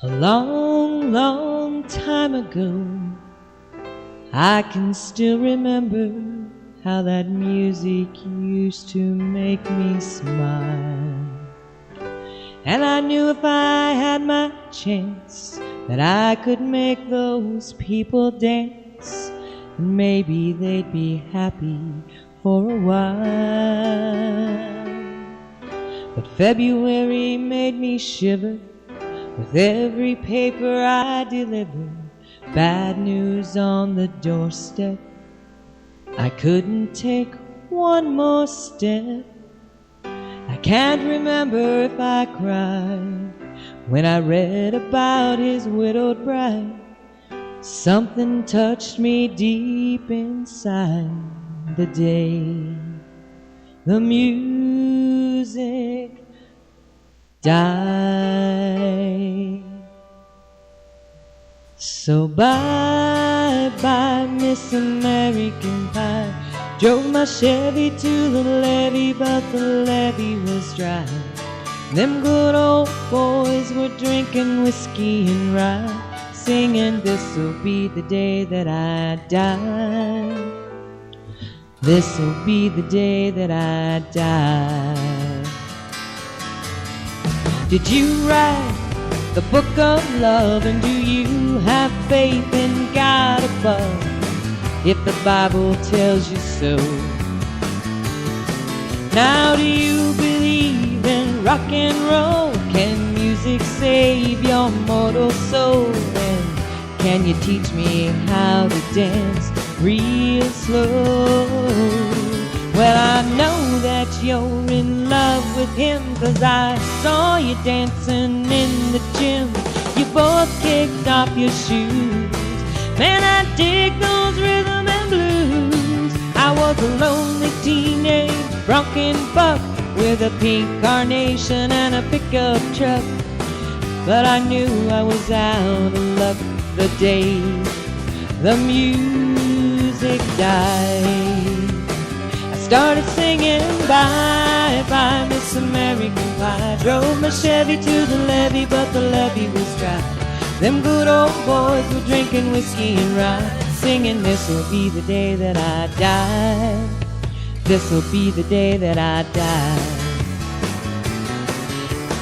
A long, long time ago, I can still remember how that music used to make me smile. And I knew if I had my chance that I could make those people dance, and maybe they'd be happy for a while. But February made me shiver with every paper I delivered, bad news on the doorstep. I couldn't take one more step. I can't remember if I cried when I read about his widowed bride. Something touched me deep inside the day the music died. So bye-bye, Miss American Pie. Drove my Chevy to the levee, but the levee was dry. Them good old boys were drinking whiskey and rye, singing, "This'll be the day that I die. This'll be the day that I die." Did you write the book of love, and do you have faith in God above? If the Bible tells you so. Now do you believe in rock and roll? Can music save your mortal soul? And can you teach me how to dance real slow? Well, I know that you're in love with him, 'cause I saw you dancing in the gym. You both kicked off your shoes. Man, I dig those rhythm and blues. I was a lonely teenage bronkin' buck with a pink carnation and a pickup truck, but I knew I was out of luck the day the music died. I started singing bye-bye, Miss American Pie. Drove my Chevy to the levee, but the levee was dry. Them good old boys were drinking whiskey and rye, singing, "This'll be the day that I die. This'll be the day that I die."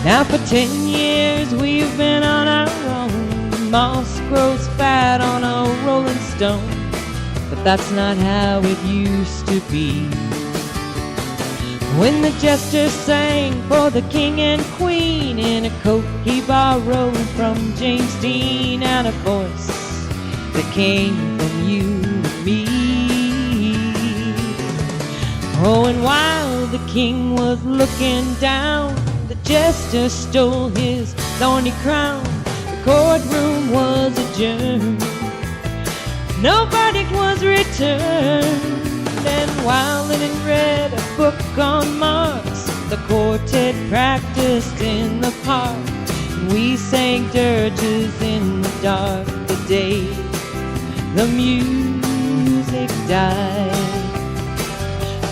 Now for 10 years we've been on our own. Moss grows fat on a rolling stone, but that's not how it used to be. When the jester sang for the king and queen in a coat he borrowed from James Dean, and a voice that came from you and me. Oh, and while the king was looking down, the jester stole his thorny crown. The courtroom was adjourned, no verdict was returned. And while Lennon read a book on Marx, the quartet practiced in the park. We sang dirges in the dark the day the music died.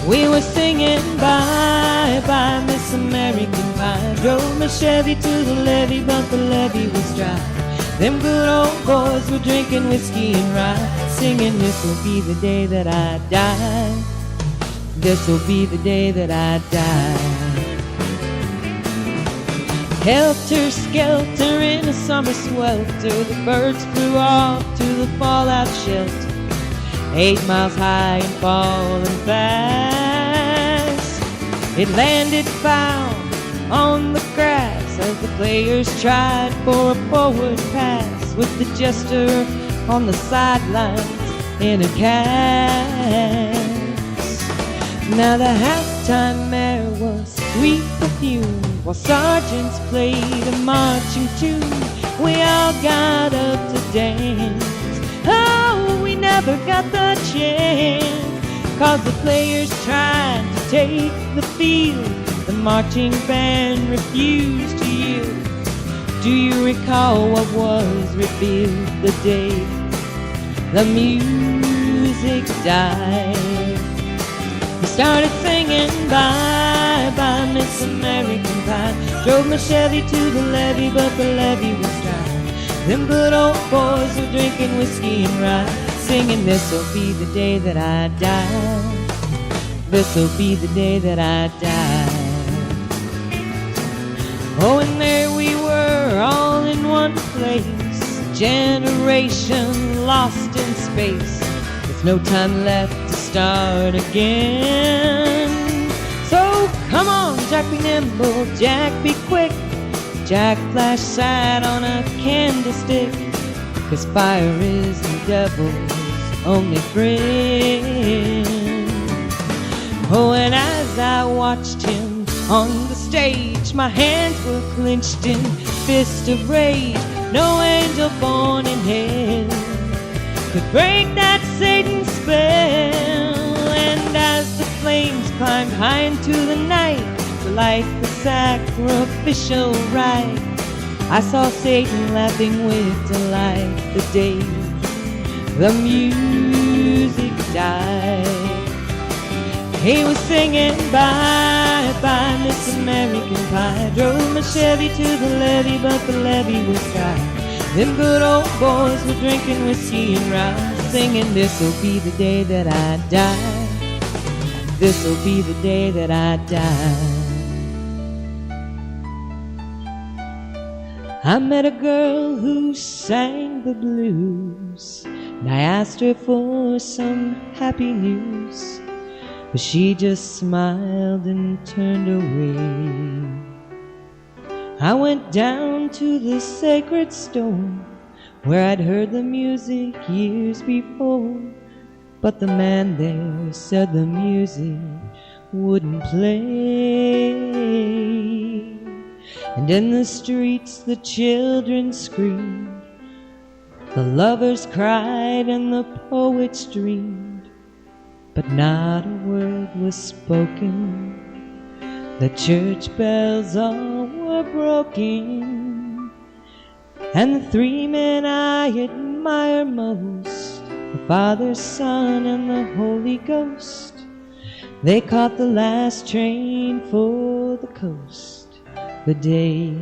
We were singing bye-bye, Miss American Pie. Drove my Chevy to the levee, but the levee was dry. Them good old boys were drinking whiskey and rye, singing, "This'll be the day that I die. This'll be the day that I die." Helter skelter in a summer swelter, the birds flew off to the fallout shelter, 8 miles high and falling fast. It landed foul on the grass as the players tried for a forward pass, with the jester on the sidelines in a cast. Now the halftime air was sweet perfume, while sergeants played a marching tune. We all got up to dance. Oh, we never got the chance, 'cause the players tried to take the field. The marching band refused to yield. Do you recall what was revealed the day the music died? We started singing bye-bye, Miss American Pie. Drove my Chevy to the levee, but the levee was dry. Them good old boys were drinking whiskey and rye, singing, this'll be the day that I die. This'll be the day that I die. Oh, and there we were, all in one place, a generation lost in space, with no time left to start again. So come on, Jack, be nimble, Jack, be quick. Jack flash side on a candlestick, 'cause fire is the devil's only friend. Oh, and as I watched him on the stage, my hands were clenched in fist of rage. No angel born in hell could break that Satan spell. And as the flames climbed high into the night to light the sacrificial rite, I saw Satan laughing with delight the day the music died. He was singing bye bye Miss American Pie. Drove my Chevy to the levee, but the levee was dry. Them good old boys were drinking whiskey and rye, singing, this'll be the day that I die. This'll be the day that I die. I met a girl who sang the blues, and I asked her for some happy news, but she just smiled and turned away. I went down to the sacred stone where I'd heard the music years before, but the man there said the music wouldn't play. And in the streets the children screamed, the lovers cried and the poets dreamed, but not a word was spoken. The church bells all were broken, and the three men I admire most, the Father, Son, and the Holy Ghost, they caught the last train for the coast the day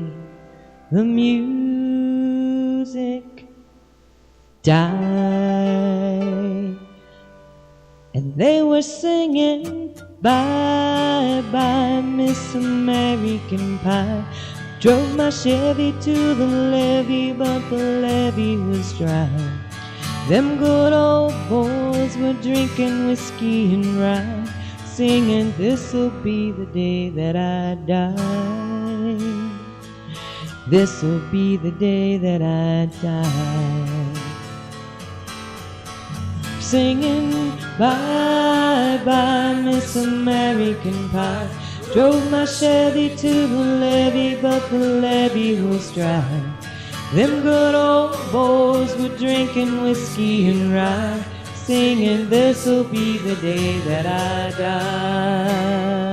the music died. And they were singing bye bye Miss American Pie. Drove my Chevy to the levee, but the levee was dry. Them good old boys were drinking whiskey and rye, singing, this'll be the day that I die. This'll be the day that I die. Singing bye bye Miss American Pie. Drove my Chevy to the levee, but the levee was dry. Them good old boys were drinking whiskey and rye, singing, this'll be the day that I die.